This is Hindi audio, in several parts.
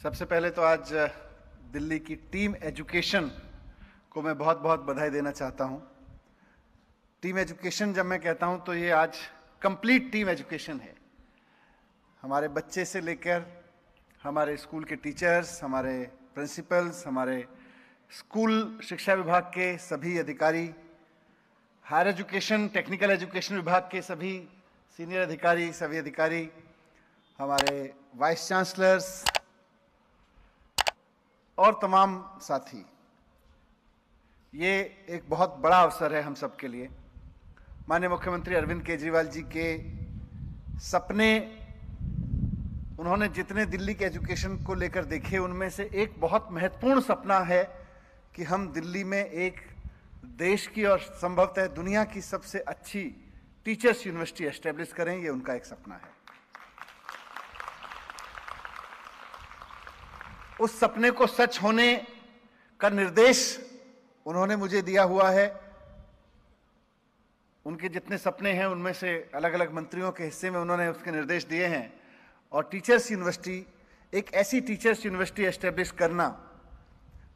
सबसे पहले तो आज दिल्ली की टीम एजुकेशन को मैं बहुत बहुत बधाई देना चाहता हूं। टीम एजुकेशन जब मैं कहता हूं तो ये आज कंप्लीट टीम एजुकेशन है। हमारे बच्चे से लेकर हमारे स्कूल के टीचर्स, हमारे प्रिंसिपल्स, हमारे स्कूल शिक्षा विभाग के सभी अधिकारी, हायर एजुकेशन टेक्निकल एजुकेशन विभाग के सभी सीनियर अधिकारी, सभी अधिकारी, हमारे वाइस चांसलर्स और तमाम साथी, ये एक बहुत बड़ा अवसर है हम सब के लिए। माननीय मुख्यमंत्री अरविंद केजरीवाल जी के सपने, उन्होंने जितने दिल्ली के एजुकेशन को लेकर देखे, उनमें से एक बहुत महत्वपूर्ण सपना है कि हम दिल्ली में एक देश की और संभवतः दुनिया की सबसे अच्छी टीचर्स यूनिवर्सिटी एस्टेब्लिश करें। ये उनका एक सपना है। उस सपने को सच होने का निर्देश उन्होंने मुझे दिया हुआ है। उनके जितने सपने हैं उनमें से अलग अलग मंत्रियों के हिस्से में उन्होंने उसके निर्देश दिए हैं। और टीचर्स यूनिवर्सिटी, एक ऐसी टीचर्स यूनिवर्सिटी एस्टेब्लिश करना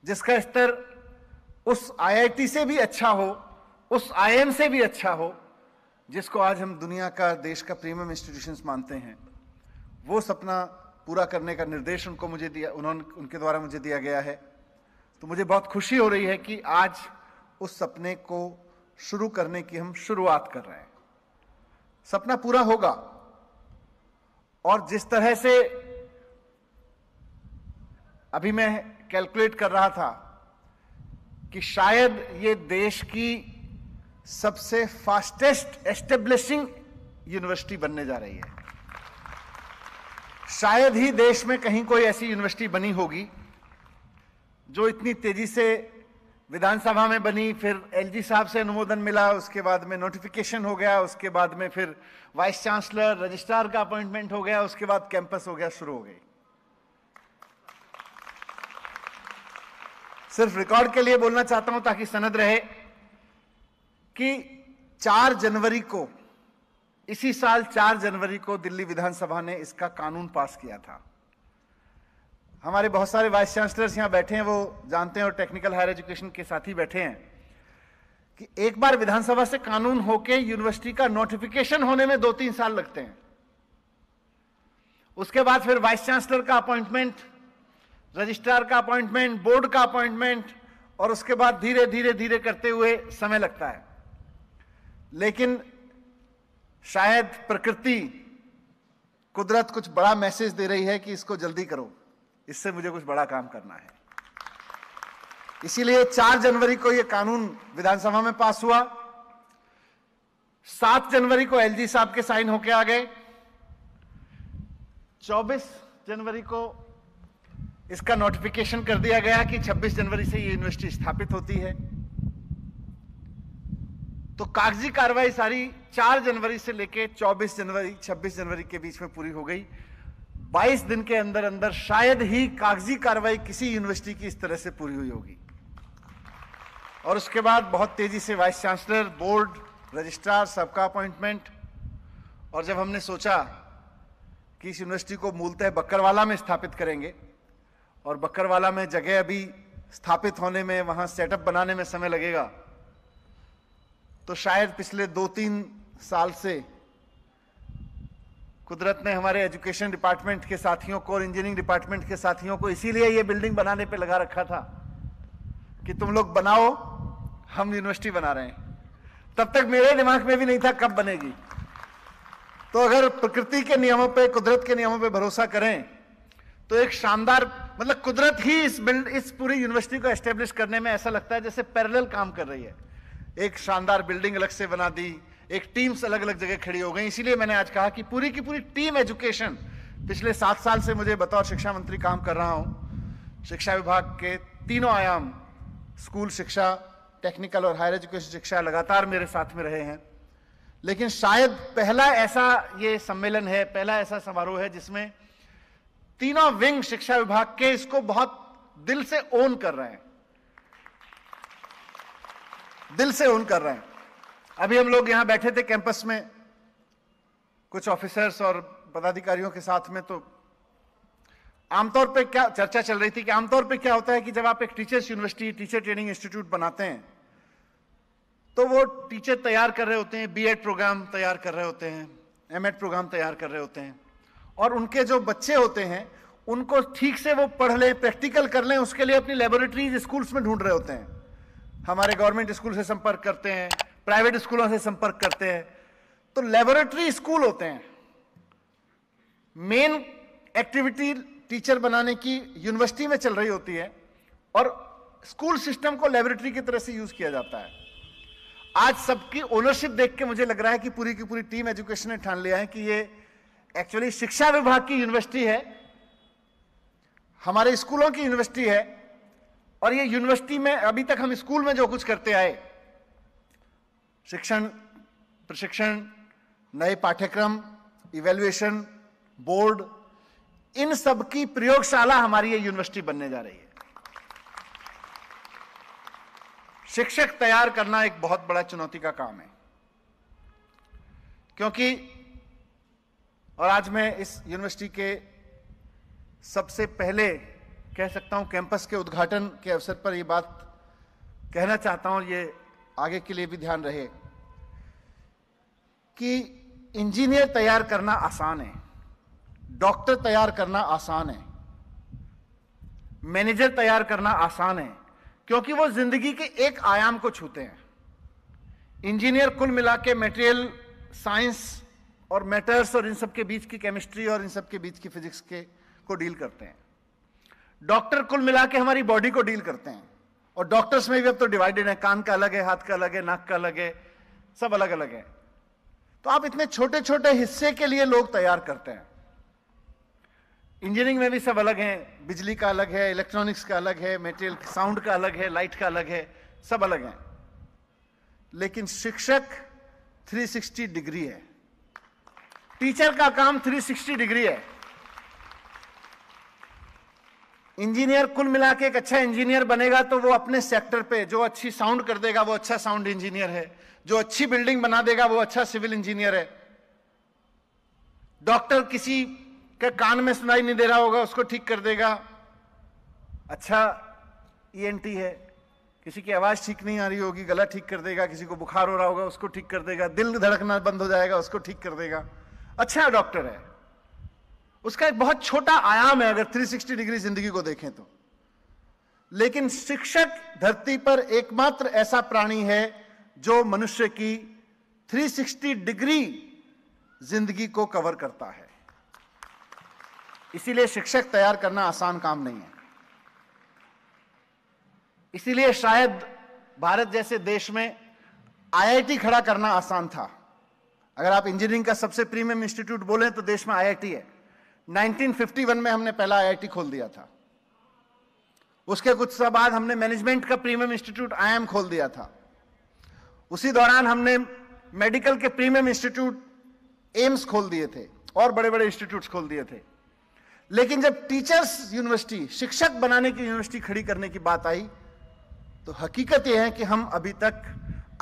जिसका स्तर उस आईआईटी से भी अच्छा हो, उस आईएम से भी अच्छा हो, जिसको आज हम दुनिया का, देश का प्रीमियम इंस्टीट्यूशंस मानते हैं, वो सपना पूरा करने का निर्देश उनके द्वारा मुझे दिया गया है। तो मुझे बहुत खुशी हो रही है कि आज उस सपने को शुरू करने की हम शुरुआत कर रहे हैं। सपना पूरा होगा और जिस तरह से अभी मैं कैलकुलेट कर रहा था कि शायद ये देश की सबसे फास्टेस्ट एस्टेब्लिशिंग यूनिवर्सिटी बनने जा रही है। शायद ही देश में कहीं कोई ऐसी यूनिवर्सिटी बनी होगी जो इतनी तेजी से विधानसभा में बनी, फिर एलजी साहब से अनुमोदन मिला, उसके बाद में नोटिफिकेशन हो गया, उसके बाद में फिर वाइस चांसलर, रजिस्ट्रार का अपॉइंटमेंट हो गया, उसके बाद कैंपस हो गया, शुरू हो गई। सिर्फ रिकॉर्ड के लिए बोलना चाहता हूं ताकि सनद रहे कि 4 जनवरी को, इसी साल 4 जनवरी को दिल्ली विधानसभा ने इसका कानून पास किया था। हमारे बहुत सारे वाइस चांसलर्स यहां बैठे हैं, वो जानते हैं, और टेक्निकल हायर एजुकेशन के साथी बैठे हैं कि एक बार विधानसभा से कानून होके यूनिवर्सिटी का नोटिफिकेशन होने में 2-3 साल लगते हैं। उसके बाद फिर वाइस चांसलर का अपॉइंटमेंट, रजिस्ट्रार का अपॉइंटमेंट, बोर्ड का अपॉइंटमेंट, और उसके बाद धीरे धीरे धीरे करते हुए समय लगता है। लेकिन शायद प्रकृति, कुदरत कुछ बड़ा मैसेज दे रही है कि इसको जल्दी करो, इससे मुझे कुछ बड़ा काम करना है। इसीलिए 4 जनवरी को यह कानून विधानसभा में पास हुआ। 7 जनवरी को एलजी साहब के साइन होके आ गए। 24 जनवरी को इसका नोटिफिकेशन कर दिया गया कि 26 जनवरी से ये यूनिवर्सिटी स्थापित होती है। तो कागजी कार्रवाई सारी 4 जनवरी से लेके 26 जनवरी के बीच में पूरी हो गई। 22 दिन के अंदर अंदर शायद ही कागजी कार्रवाई किसी यूनिवर्सिटी की इस तरह से पूरी हुई होगी। और उसके बाद बहुत तेजी से वाइस चांसलर, बोर्ड, रजिस्ट्रार, सबका अपॉइंटमेंट। और जब हमने सोचा कि इस यूनिवर्सिटी को मूलतः बक्करवाला में स्थापित करेंगे, और बक्करवाला में जगह अभी स्थापित होने में, वहां सेटअप बनाने में समय लगेगा, तो शायद पिछले 2-3 साल से कुदरत ने हमारे एजुकेशन डिपार्टमेंट के साथियों को और इंजीनियरिंग डिपार्टमेंट के साथियों को इसीलिए ये बिल्डिंग बनाने पे लगा रखा था कि तुम लोग बनाओ, हम यूनिवर्सिटी बना रहे हैं। तब तक मेरे दिमाग में भी नहीं था कब बनेगी। तो अगर प्रकृति के नियमों पे, कुदरत के नियमों पे भरोसा करें तो एक शानदार, मतलब कुदरत ही इस पूरी यूनिवर्सिटी को एस्टेब्लिश करने में ऐसा लगता है जैसे पैरेलल काम कर रही है। एक शानदार बिल्डिंग अलग से बना दी, एक टीम्स अलग अलग जगह खड़ी हो गई। इसीलिए मैंने आज कहा कि पूरी की पूरी टीम एजुकेशन, पिछले 7 साल से मुझे बतौर शिक्षा मंत्री काम कर रहा हूं। शिक्षा विभाग के तीनों आयाम, स्कूल शिक्षा, टेक्निकल और हायर एजुकेशन शिक्षा, लगातार मेरे साथ में रहे हैं। लेकिन शायद पहला ऐसा ये सम्मेलन है, पहला ऐसा समारोह है जिसमें तीनों विंग शिक्षा विभाग के इसको बहुत दिल से ओन कर रहे हैं, दिल से ओन कर रहे हैं। अभी हम लोग यहां बैठे थे कैंपस में, कुछ ऑफिसर्स और पदाधिकारियों के साथ में, तो आमतौर पे क्या चर्चा चल रही थी कि आमतौर पे क्या होता है कि जब आप एक teachers university, teacher training institute बनाते हैं तो वो टीचर तैयार कर रहे होते हैं, बीएड प्रोग्राम तैयार कर रहे होते हैं, एमएड प्रोग्राम तैयार कर रहे होते हैं, और उनके जो बच्चे होते हैं उनको ठीक से वो पढ़ लें, प्रैक्टिकल कर लें, उसके लिए अपनी लेबोरेटरीज स्कूल्स में ढूंढ रहे होते हैं। हमारे गवर्नमेंट स्कूल से संपर्क करते हैं, प्राइवेट स्कूलों से संपर्क करते हैं, तो लेबोरेटरी स्कूल होते हैं। मेन एक्टिविटी टीचर बनाने की यूनिवर्सिटी में चल रही होती है और स्कूल सिस्टम को लेबोरेटरी की तरह से यूज किया जाता है। आज सबकी ओनरशिप देख के मुझे लग रहा है कि पूरी की पूरी टीम एजुकेशन ने ठान लिया है कि ये एक्चुअली शिक्षा विभाग की यूनिवर्सिटी है, हमारे स्कूलों की यूनिवर्सिटी है, और ये यूनिवर्सिटी में अभी तक हम स्कूल में जो कुछ करते आए, शिक्षण, प्रशिक्षण, नए पाठ्यक्रम, इवैल्यूएशन, बोर्ड, इन सब की प्रयोगशाला हमारी ये यूनिवर्सिटी बनने जा रही है। शिक्षक तैयार करना एक बहुत बड़ा चुनौती का काम है, क्योंकि, और आज मैं इस यूनिवर्सिटी के सबसे पहले कह सकता हूं कैंपस के उद्घाटन के अवसर पर यह बात कहना चाहता हूं, ये आगे के लिए भी ध्यान रहे कि इंजीनियर तैयार करना आसान है, डॉक्टर तैयार करना आसान है, मैनेजर तैयार करना आसान है, क्योंकि वो जिंदगी के एक आयाम को छूते हैं। इंजीनियर कुल मिला के मटेरियल साइंस और मैटर्स और इन सब के बीच की केमिस्ट्री और इन सब के बीच की फिजिक्स के को डील करते हैं। डॉक्टर कुल मिला के हमारी बॉडी को डील करते हैं, और डॉक्टर्स में भी अब तो डिवाइडेड है, कान का अलग है, हाथ का अलग है, नाक का अलग है, सब अलग अलग है। तो आप इतने छोटे छोटे हिस्से के लिए लोग तैयार करते हैं। इंजीनियरिंग में भी सब अलग हैं, बिजली का अलग है, इलेक्ट्रॉनिक्स का अलग है, मटेरियल साउंड का अलग है, लाइट का अलग है, सब अलग हैं। लेकिन शिक्षक 360 डिग्री है, टीचर का काम 360 डिग्री है। इंजीनियर कुल मिला के एक अच्छा इंजीनियर बनेगा तो वो अपने सेक्टर पे जो अच्छी साउंड कर देगा वो अच्छा साउंड इंजीनियर है, जो अच्छी बिल्डिंग बना देगा वो अच्छा सिविल इंजीनियर है। डॉक्टर किसी के कान में सुनाई नहीं दे रहा होगा उसको ठीक कर देगा, अच्छा ईएनटी है। किसी की आवाज ठीक नहीं आ रही होगी, गला ठीक कर देगा, किसी को बुखार हो रहा होगा उसको ठीक कर देगा, दिल धड़कना बंद हो जाएगा उसको ठीक कर देगा, अच्छा डॉक्टर है। उसका एक बहुत छोटा आयाम है अगर 360 डिग्री जिंदगी को देखें तो। लेकिन शिक्षक धरती पर एकमात्र ऐसा प्राणी है जो मनुष्य की 360 डिग्री जिंदगी को कवर करता है। इसीलिए शिक्षक तैयार करना आसान काम नहीं है। इसीलिए शायद भारत जैसे देश में आईआईटी खड़ा करना आसान था। अगर आप इंजीनियरिंग का सबसे प्रीमियम इंस्टीट्यूट बोलें तो देश में आईआईटी है। 1951 में हमने पहला आईआईटी खोल दिया था। उसके कुछ साल बाद हमने मैनेजमेंट का प्रीमियम इंस्टीट्यूट आईएम खोल दिया था। उसी दौरान हमने मेडिकल के प्रीमियम इंस्टीट्यूट एम्स खोल दिए थे और बड़े बड़े इंस्टीट्यूट्स खोल दिए थे। लेकिन जब टीचर्स यूनिवर्सिटी, शिक्षक बनाने की यूनिवर्सिटी खड़ी करने की बात आई तो हकीकत यह है कि हम अभी तक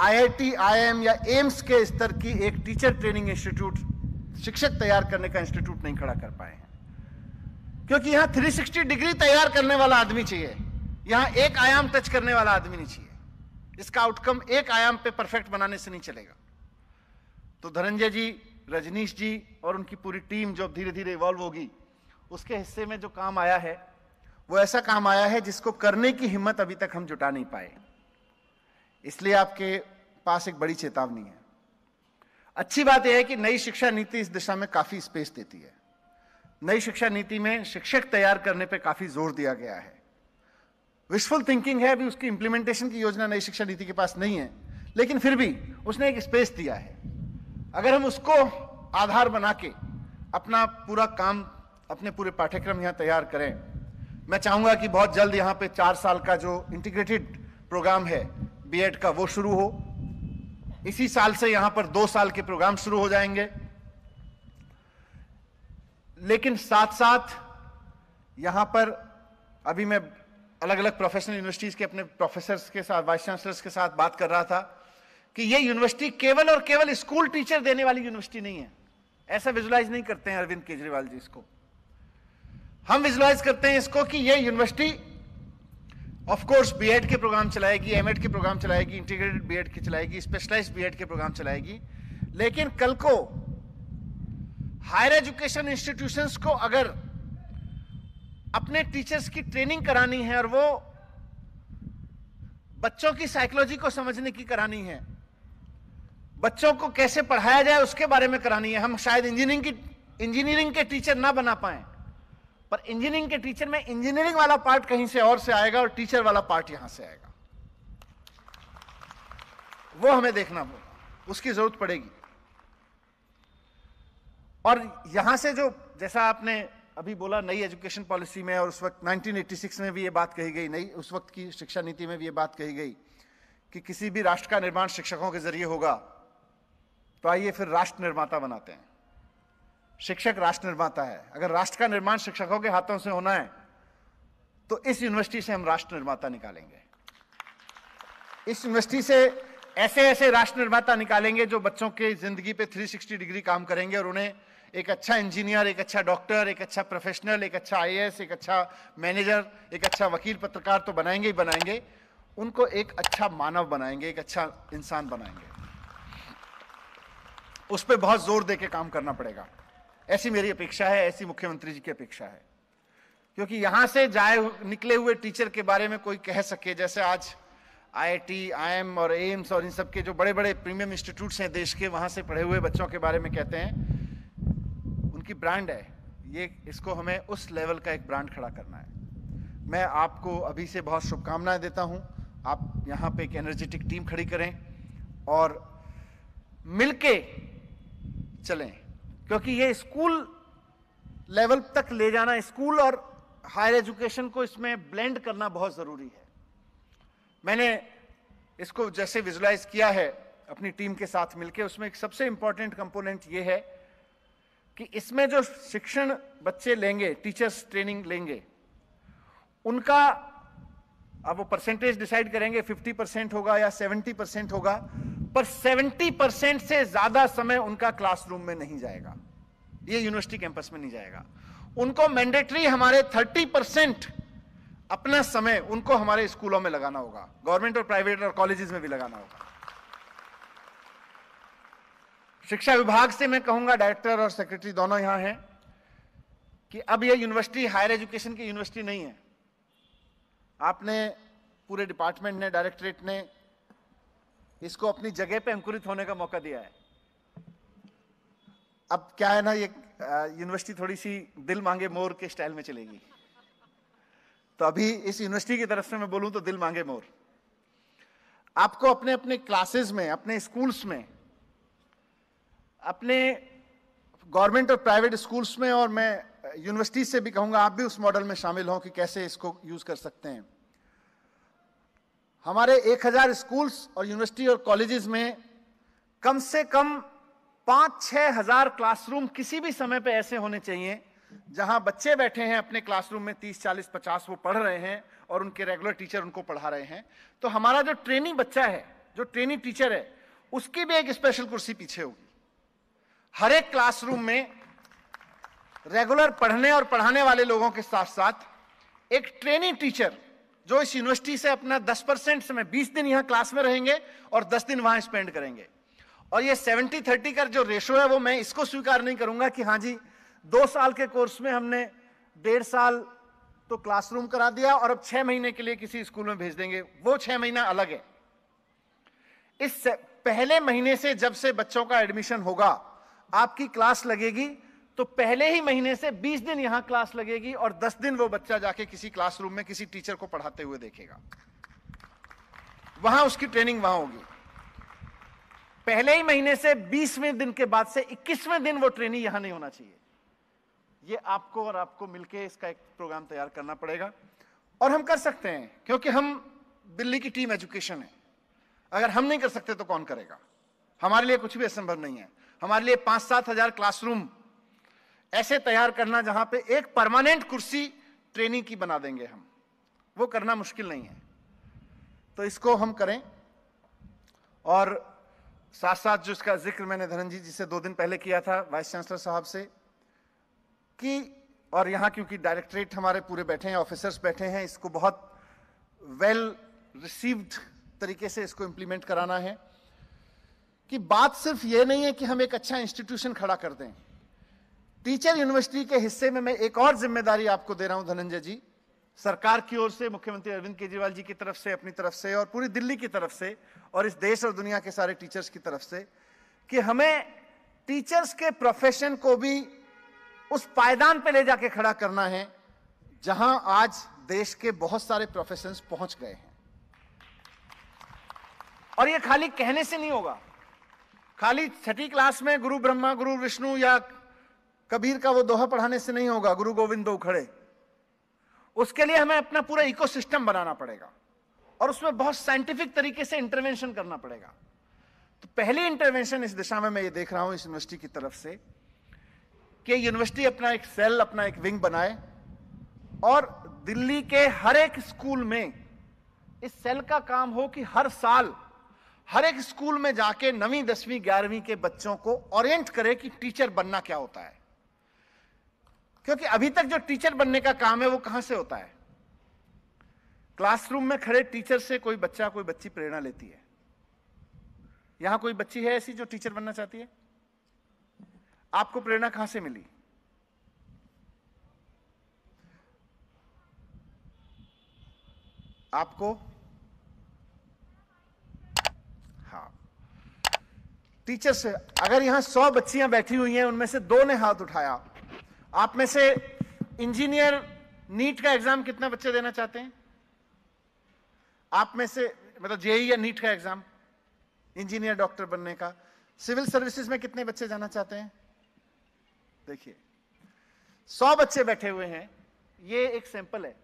आईआईटी, आईएम या एम्स के स्तर की एक टीचर ट्रेनिंग इंस्टीट्यूट, शिक्षक तैयार करने का इंस्टीट्यूट नहीं खड़ा कर पाए हैं। क्योंकि यहां 360 डिग्री तैयार करने वाला आदमी चाहिए, यहां एक आयाम टच करने वाला आदमी नहीं चाहिए। इसका आउटकम एक आयाम पे परफेक्ट बनाने से नहीं चलेगा। तो धनंजय जी, रजनीश जी और उनकी पूरी टीम जो धीरे धीरे इवॉल्व होगी, उसके हिस्से में जो काम आया है वो ऐसा काम आया है जिसको करने की हिम्मत अभी तक हम जुटा नहीं पाए। इसलिए आपके पास एक बड़ी चेतावनी है। अच्छी बात यह है कि नई शिक्षा नीति इस दिशा में काफी स्पेस देती है। नई शिक्षा नीति में शिक्षक तैयार करने पे काफी जोर दिया गया है। विशफुल थिंकिंग है, अभी उसकी इंप्लीमेंटेशन की योजना नई शिक्षा नीति के पास नहीं है, लेकिन फिर भी उसने एक स्पेस दिया है। अगर हम उसको आधार बना के अपना पूरा काम, अपने पूरे पाठ्यक्रम यहां तैयार करें, मैं चाहूंगा कि बहुत जल्द यहां पे 4 साल का जो इंटीग्रेटेड प्रोग्राम है बीएड का वो शुरू हो। इसी साल से यहां पर 2 साल के प्रोग्राम शुरू हो जाएंगे। लेकिन साथ साथ यहां पर अभी मैं अलग अलग प्रोफेशनल यूनिवर्सिटीज के अपने प्रोफेसर्स के साथ, वाइस चांसलर्स के साथ बात कर रहा था कि ये यूनिवर्सिटी केवल और केवल स्कूल टीचर देने वाली यूनिवर्सिटी नहीं है। ऐसा विजुलाइज नहीं करते हैं अरविंद केजरीवाल जी इसको। हम विजुलाइज करते हैं इसको कि ये यूनिवर्सिटी ऑफ कोर्स बीएड के प्रोग्राम चलाएगी, एमएड के प्रोग्राम चलाएगी, इंटीग्रेटेड बीएड के चलाएगी, स्पेशलाइज्ड बीएड के प्रोग्राम चलाएगी, लेकिन कल को हायर एजुकेशन इंस्टीट्यूशंस को अगर अपने टीचर्स की ट्रेनिंग करानी है और वो बच्चों की साइकोलॉजी को समझने की करानी है, बच्चों को कैसे पढ़ाया जाए उसके बारे में करानी है। हम शायद इंजीनियरिंग के टीचर ना बना पाए, पर इंजीनियरिंग के टीचर में इंजीनियरिंग वाला पार्ट कहीं से और से आएगा और टीचर वाला पार्ट यहां से आएगा। वो हमें देखना होगा, उसकी जरूरत पड़ेगी। और यहां से जो, जैसा आपने अभी बोला नई एजुकेशन पॉलिसी में, और उस वक्त 1986 में भी ये बात कही गई, नई उस वक्त की शिक्षा नीति में भी ये बात कही गई कि किसी भी राष्ट्र का निर्माण शिक्षकों के जरिए होगा। तो आइए फिर राष्ट्र निर्माता बनाते हैं। शिक्षक राष्ट्र निर्माता है। अगर राष्ट्र का निर्माण शिक्षकों के हाथों से होना है तो इस यूनिवर्सिटी से हम राष्ट्र निर्माता निकालेंगे। इस यूनिवर्सिटी से ऐसे ऐसे राष्ट्र निर्माता निकालेंगे जो बच्चों के जिंदगी पे 360 डिग्री काम करेंगे और उन्हें एक अच्छा इंजीनियर, एक अच्छा डॉक्टर, एक अच्छा प्रोफेशनल, एक अच्छा आईएएस, एक अच्छा मैनेजर, एक अच्छा वकील, पत्रकार तो बनाएंगे ही बनाएंगे, उनको एक अच्छा मानव बनाएंगे, एक अच्छा इंसान बनाएंगे। उस पर बहुत जोर देके काम करना पड़ेगा, ऐसी मेरी अपेक्षा है, ऐसी मुख्यमंत्री जी की अपेक्षा है। क्योंकि यहां से निकले हुए टीचर के बारे में कोई कह सके, जैसे आज आईआईटी, आईएम और एम्स और इन सब के जो बड़े बड़े प्रीमियम इंस्टीट्यूट्स हैं देश के, वहां से पढ़े हुए बच्चों के बारे में कहते हैं उनकी ब्रांड है ये, इसको हमें उस लेवल का एक ब्रांड खड़ा करना है। मैं आपको अभी से बहुत शुभकामनाएं देता हूं। आप यहां पे एक एनर्जेटिक टीम खड़ी करें और मिलके चलें, क्योंकि ये स्कूल लेवल तक ले जाना, स्कूल और हायर एजुकेशन को इसमें ब्लेंड करना बहुत जरूरी है। मैंने इसको जैसे विजुलाइज किया है अपनी टीम के साथ मिलकर, उसमें एक सबसे इंपॉर्टेंट कंपोनेंट ये है कि इसमें जो शिक्षण बच्चे लेंगे, टीचर्स ट्रेनिंग लेंगे, उनका अब वो परसेंटेज डिसाइड करेंगे 50% होगा या 70% होगा, पर 70% से ज्यादा समय उनका क्लासरूम में नहीं जाएगा, ये यूनिवर्सिटी कैंपस में नहीं जाएगा। उनको मैंडेटरी हमारे 30% अपना समय उनको हमारे स्कूलों में लगाना होगा, गवर्नमेंट और प्राइवेट और कॉलेजेस में भी लगाना होगा। शिक्षा विभाग से मैं कहूंगा, डायरेक्टर और सेक्रेटरी दोनों यहां हैं, कि अब यह यूनिवर्सिटी हायर एजुकेशन की यूनिवर्सिटी नहीं है। आपने पूरे डिपार्टमेंट ने, डायरेक्टरेट ने इसको अपनी जगह पे अंकुरित होने का मौका दिया है। अब क्या है ना, ये यूनिवर्सिटी थोड़ी सी दिल मांगे मोर के स्टाइल में चलेगी। तो अभी इस यूनिवर्सिटी की तरफ से मैं बोलूं तो दिल मांगे मोर। आपको अपने अपने क्लासेस में, अपने स्कूल्स में, अपने गवर्नमेंट और प्राइवेट स्कूल्स में, और मैं यूनिवर्सिटी से भी कहूंगा आप भी उस मॉडल में शामिल हों कि कैसे इसको यूज कर सकते हैं। हमारे 1000 स्कूल्स और यूनिवर्सिटी और कॉलेजेस में कम से कम 5-6 हजार क्लासरूम किसी भी समय पे ऐसे होने चाहिए जहां बच्चे बैठे हैं अपने क्लासरूम में, 30, 40, 50 वो पढ़ रहे हैं और उनके रेगुलर टीचर उनको पढ़ा रहे हैं। तो हमारा जो ट्रेनी बच्चा है, जो ट्रेनी टीचर है, उसकी भी एक स्पेशल कुर्सी पीछे होगी। हर एक क्लासरूम में रेगुलर पढ़ने और पढ़ाने वाले लोगों के साथ साथ एक ट्रेनी टीचर जो इस यूनिवर्सिटी से अपना 10% समय, 20 दिन यहां क्लास में रहेंगे और 10 दिन वहां स्पेंड करेंगे। और ये 70-30 का जो रेशो है वो मैं इसको स्वीकार नहीं करूंगा कि हाँ जी 2 साल के कोर्स में हमने 1.5 साल तो क्लासरूम करा दिया और अब 6 महीने के लिए किसी स्कूल में भेज देंगे। वो 6 महीना अलग है। इस पहले महीने से जब से बच्चों का एडमिशन होगा, आपकी क्लास लगेगी तो पहले ही महीने से 20 दिन यहां क्लास लगेगी और 10 दिन वो बच्चा जाके किसी क्लासरूम में किसी टीचर को पढ़ाते हुए देखेगा। वहां उसकी ट्रेनिंग वहां होगी। पहले ही महीने से 20वें दिन के बाद से 21वें दिन वो ट्रेनिंग यहां नहीं होना चाहिए। ये आपको और आपको मिलकर इसका एक प्रोग्राम तैयार करना पड़ेगा और हम कर सकते हैं, क्योंकि हम दिल्ली की टीम एजुकेशन है। अगर हम नहीं कर सकते तो कौन करेगा? हमारे लिए कुछ भी असंभव नहीं है। हमारे लिए 5-7 हजार क्लासरूम ऐसे तैयार करना जहां पे एक परमानेंट कुर्सी ट्रेनिंग की बना देंगे हम, वो करना मुश्किल नहीं है। तो इसको हम करें। और साथ साथ जो इसका जिक्र मैंने धनंजय जी से 2 दिन पहले किया था, वाइस चांसलर साहब से, कि और यहां क्योंकि डायरेक्टरेट हमारे पूरे बैठे हैं, ऑफिसर्स बैठे हैं, इसको बहुत वेल रिसीव्ड तरीके से इसको इंप्लीमेंट कराना है कि बात सिर्फ ये नहीं है कि हम एक अच्छा इंस्टीट्यूशन खड़ा कर दें। टीचर यूनिवर्सिटी के हिस्से में मैं एक और जिम्मेदारी आपको दे रहा हूं धनंजय जी, सरकार की ओर से, मुख्यमंत्री अरविंद केजरीवाल जी की तरफ से, अपनी तरफ से और पूरी दिल्ली की तरफ से और इस देश और दुनिया के सारे टीचर्स की तरफ से, कि हमें टीचर्स के प्रोफेशन को भी उस पायदान पे ले जाके खड़ा करना है जहां आज देश के बहुत सारे प्रोफेशंस पहुंच गए हैं। और ये खाली कहने से नहीं होगा, खाली छठी क्लास में गुरु ब्रह्मा गुरु विष्णु या कबीर का वो दोहा पढ़ाने से नहीं होगा, गुरु गोविंद दो खड़े। उसके लिए हमें अपना पूरा इकोसिस्टम बनाना पड़ेगा और उसमें बहुत साइंटिफिक तरीके से इंटरवेंशन करना पड़ेगा। तो पहली इंटरवेंशन इस दिशा में मैं ये देख रहा हूं इस यूनिवर्सिटी की तरफ से कि यूनिवर्सिटी अपना एक सेल, अपना एक विंग बनाए और दिल्ली के हर एक स्कूल में इस सेल का काम हो कि हर साल हर एक स्कूल में जाके 9वीं 10वीं 11वीं के बच्चों को ओरिएंट करे कि टीचर बनना क्या होता है। क्योंकि अभी तक जो टीचर बनने का काम है वो कहां से होता है? क्लासरूम में खड़े टीचर से कोई बच्चा कोई बच्ची प्रेरणा लेती है। यहां कोई बच्ची है ऐसी जो टीचर बनना चाहती है? आपको प्रेरणा कहां से मिली? आपको? हाँ, टीचर से। अगर यहां 100 बच्चियां बैठी हुई हैं, उनमें से 2 ने हाथ उठाया, आप में से इंजीनियर नीट का एग्जाम कितना बच्चे देना चाहते हैं? आप में से मतलब जेईई या नीट का एग्जाम इंजीनियर डॉक्टर बनने का, सिविल सर्विसेज में कितने बच्चे जाना चाहते हैं? देखिए 100 बच्चे बैठे हुए हैं, ये एक सैंपल है।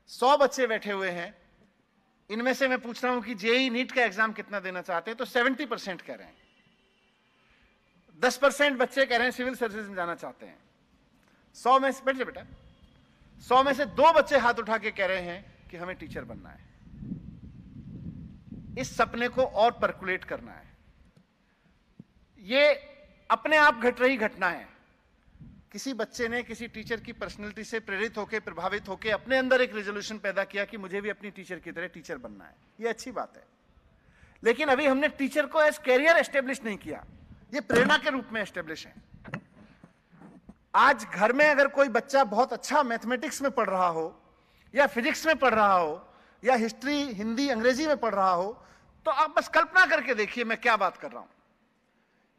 100 बच्चे बैठे हुए हैं, इनमें से मैं पूछ रहा हूं कि जेईई नीट का एग्जाम कितना देना चाहते हैं, तो 70% कह रहे हैं। 10% बच्चे कह रहे हैं सिविल सर्विसेज में जाना चाहते हैं। 100 में से, बैठ जा बेटा, 100 में से 2 बच्चे हाथ उठा के कह रहे हैं कि हमें टीचर बनना है। इस सपने को और परकुलेट करना है। ये अपने आप घट रही घटना है। किसी बच्चे ने किसी टीचर की पर्सनैलिटी से प्रेरित होकर, प्रभावित होकर अपने अंदर एक रेजोल्यूशन पैदा किया कि मुझे भी अपनी टीचर की तरह टीचर बनना है। ये अच्छी बात है, लेकिन अभी हमने टीचर को एज कैरियर एस्टेब्लिश नहीं किया, ये प्रेरणा के रूप में एस्टेब्लिश है। आज घर में अगर कोई बच्चा बहुत अच्छा मैथमेटिक्स में पढ़ रहा हो या फिजिक्स में पढ़ रहा हो या हिस्ट्री, हिंदी, अंग्रेजी में पढ़ रहा हो, तो आप बस कल्पना करके देखिए मैं क्या बात कर रहा हूं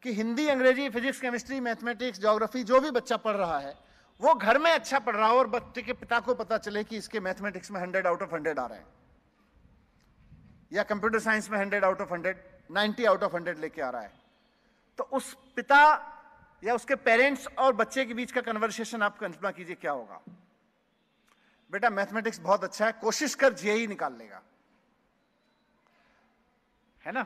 कि हिंदी, अंग्रेजी, फिजिक्स, केमिस्ट्री, मैथमेटिक्स, ज्योग्राफी जो भी बच्चा पढ़ रहा है वो घर में अच्छा पढ़ रहा हो और बच्चे के पिता को पता चले कि इसके मैथमेटिक्स में 100 आउट ऑफ 100 आ रहे हैं या कंप्यूटर साइंस में 100 आउट ऑफ 100, 90 आउट ऑफ 100 लेके आ रहा है, तो उस पिता या उसके पेरेंट्स और बच्चे के बीच का कन्वर्सेशन आप कल्पना कीजिए क्या होगा। बेटा मैथमेटिक्स बहुत अच्छा है, कोशिश कर जेईई निकाल लेगा, है ना?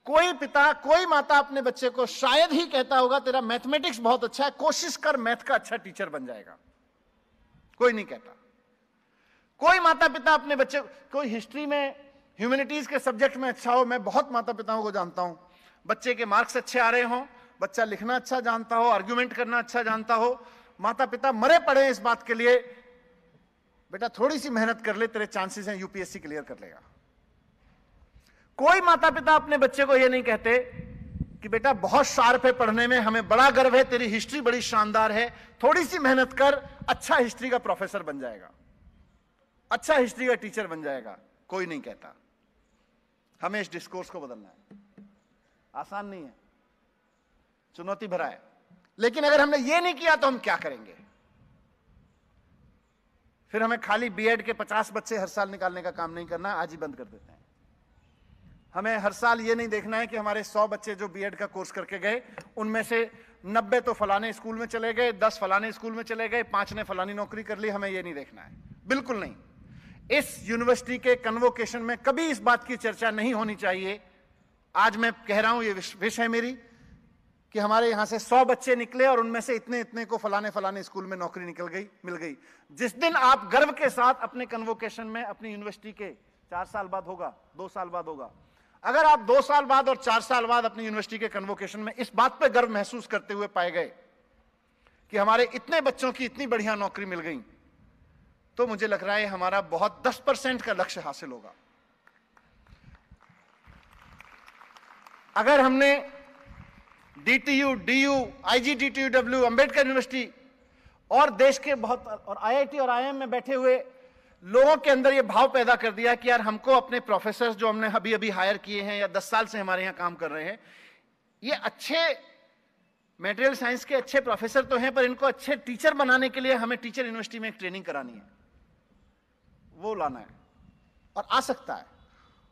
कोई पिता, कोई माता अपने बच्चे को शायद ही कहता होगा तेरा मैथमेटिक्स बहुत अच्छा है, कोशिश कर मैथ का अच्छा टीचर बन जाएगा। कोई नहीं कहता। कोई माता पिता अपने बच्चे, कोई हिस्ट्री में, ह्यूमैनिटीज के सब्जेक्ट में अच्छा हो, मैं बहुत माता पिताओं को जानता हूं, बच्चे के मार्क्स अच्छे आ रहे हों, बच्चा लिखना अच्छा जानता हो, आर्ग्यूमेंट करना अच्छा जानता हो, माता पिता मरे पड़े हैं इस बात के लिए, बेटा थोड़ी सी मेहनत कर ले, तेरे चांसेस हैं यूपीएससी क्लियर कर लेगा। कोई माता पिता अपने बच्चे को यह नहीं कहते कि बेटा बहुत शार्प है पढ़ने में, हमें बड़ा गर्व है, तेरी हिस्ट्री बड़ी शानदार है, थोड़ी सी मेहनत कर, अच्छा हिस्ट्री का प्रोफेसर बन जाएगा, अच्छा हिस्ट्री का टीचर बन जाएगा। कोई नहीं कहता। हमें इस डिस्कोर्स को बदलना है। आसान नहीं है, चुनौती भरा है, लेकिन अगर हमने ये नहीं किया तो हम क्या करेंगे? फिर हमें खाली बीएड के 50 बच्चे हर साल निकालने का काम नहीं करना, आज ही बंद कर देते हैं। हमें हर साल ये नहीं देखना है कि हमारे 100 बच्चे जो बीएड का कोर्स करके गए, उनमें से 90 तो फलाने स्कूल में चले गए, 10 फलाने स्कूल में चले गए, 5 ने फलानी नौकरी कर ली। हमें ये नहीं देखना है, बिल्कुल नहीं। इस यूनिवर्सिटी के कन्वोकेशन में कभी इस बात की चर्चा नहीं होनी चाहिए। आज मैं कह रहा हूं, ये विश है मेरी, कि हमारे यहां से 100 बच्चे निकले और उनमें से इतने इतने को फलाने फलाने स्कूल में नौकरी निकल गई, मिल गई। जिस दिन आप गर्व के साथ अपने कन्वोकेशन में अपनी यूनिवर्सिटी के 4 साल बाद होगा, 2 साल बाद होगा, अगर आप 2 साल बाद और 4 साल बाद अपनी यूनिवर्सिटी के कन्वोकेशन में इस बात पे गर्व महसूस करते हुए पाए गए कि हमारे इतने बच्चों की इतनी बढ़िया नौकरी मिल गई, तो मुझे लग रहा है हमारा बहुत 10% का लक्ष्य हासिल होगा। अगर हमने DTU, DU, IGDTUW, Ambedkar university और देश के बहुत और IIT और IIM में बैठे हुए लोगों के अंदर यह भाव पैदा कर दिया कि यार हमको अपने प्रोफेसर जो हमने अभी अभी हायर किए हैं या 10 साल से हमारे यहां काम कर रहे हैं, ये अच्छे मटेरियल साइंस के अच्छे प्रोफेसर तो हैं, पर इनको अच्छे टीचर बनाने के लिए हमें टीचर यूनिवर्सिटी में एक ट्रेनिंग करानी है, वो लाना है और आ सकता है।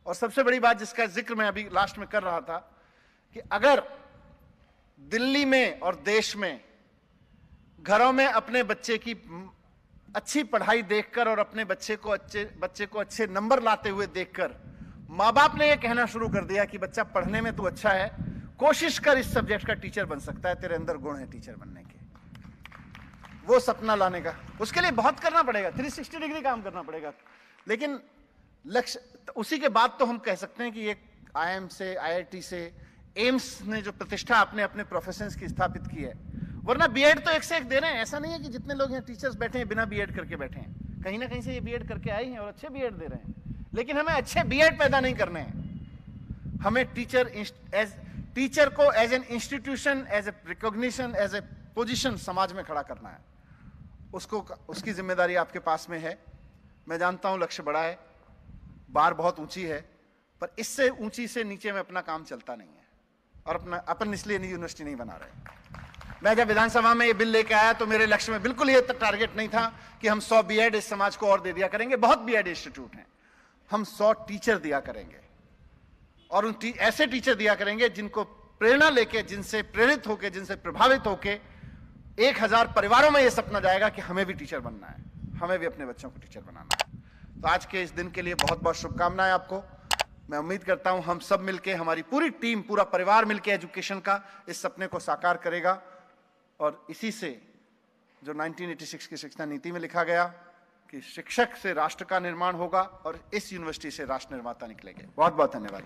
और सबसे बड़ी बात जिसका जिक्र मैं अभी लास्ट में कर रहा था कि अगर दिल्ली में और देश में घरों में अपने बच्चे की अच्छी पढ़ाई देखकर और अपने बच्चे को अच्छे नंबर लाते हुए देखकर माँ बाप ने यह कहना शुरू कर दिया कि बच्चा पढ़ने में तो अच्छा है, कोशिश कर इस सब्जेक्ट का टीचर बन सकता है, तेरे अंदर गुण है टीचर बनने के, वो सपना लाने का, उसके लिए बहुत करना पड़ेगा, 360 डिग्री काम करना पड़ेगा, लेकिन लक्ष्य उसी के बाद तो हम कह सकते हैं कि ये IIM से, IIT से, एम्स ने जो प्रतिष्ठा आपने अपने प्रोफेशंस की स्थापित की है, वरना बीएड तो एक से एक दे रहे हैं। ऐसा नहीं है कि जितने लोग यहाँ टीचर्स बैठे हैं बिना बीएड करके बैठे हैं, कहीं ना कहीं से ये बीएड करके आए हैं और अच्छे बीएड दे रहे हैं, लेकिन हमें अच्छे बीएड पैदा नहीं करने हैं, हमें टीचर को as an institution, as a recognition, as a position समाज में खड़ा करना है। उसकी जिम्मेदारी आपके पास में है। मैं जानता हूं लक्ष्य बड़ा है, बार बहुत ऊंची है, पर इससे ऊंची से नीचे में अपना काम चलता नहीं है और अपन इसलिए यूनिवर्सिटी नहीं बना रहे। मैं जब विधानसभा में ये बिल लेके आया तो मेरे लक्ष्य में बिल्कुल ये टारगेट नहीं था कि हम 100 बीएड इस समाज को और दे दिया करेंगे, बहुत बीएड इंस्टीट्यूट हैं, हम 100 टीचर दिया करेंगे और उन ऐसे टीचर दिया करेंगे जिनको प्रेरणा लेके, जिनसे प्रेरित होके, जिनसे प्रभावित होके 1000 परिवारों में यह सपना जाएगा कि हमें भी टीचर बनना है, हमें भी अपने बच्चों को टीचर बनाना है। तो आज के इस दिन के लिए बहुत बहुत शुभकामनाएं आपको। मैं उम्मीद करता हूं हम सब मिलके, हमारी पूरी टीम, पूरा परिवार मिलके एजुकेशन का इस सपने को साकार करेगा और इसी से जो 1986 की शिक्षा नीति में लिखा गया कि शिक्षक से राष्ट्र का निर्माण होगा और इस यूनिवर्सिटी से राष्ट्र निर्माता निकलेंगे। बहुत बहुत धन्यवाद।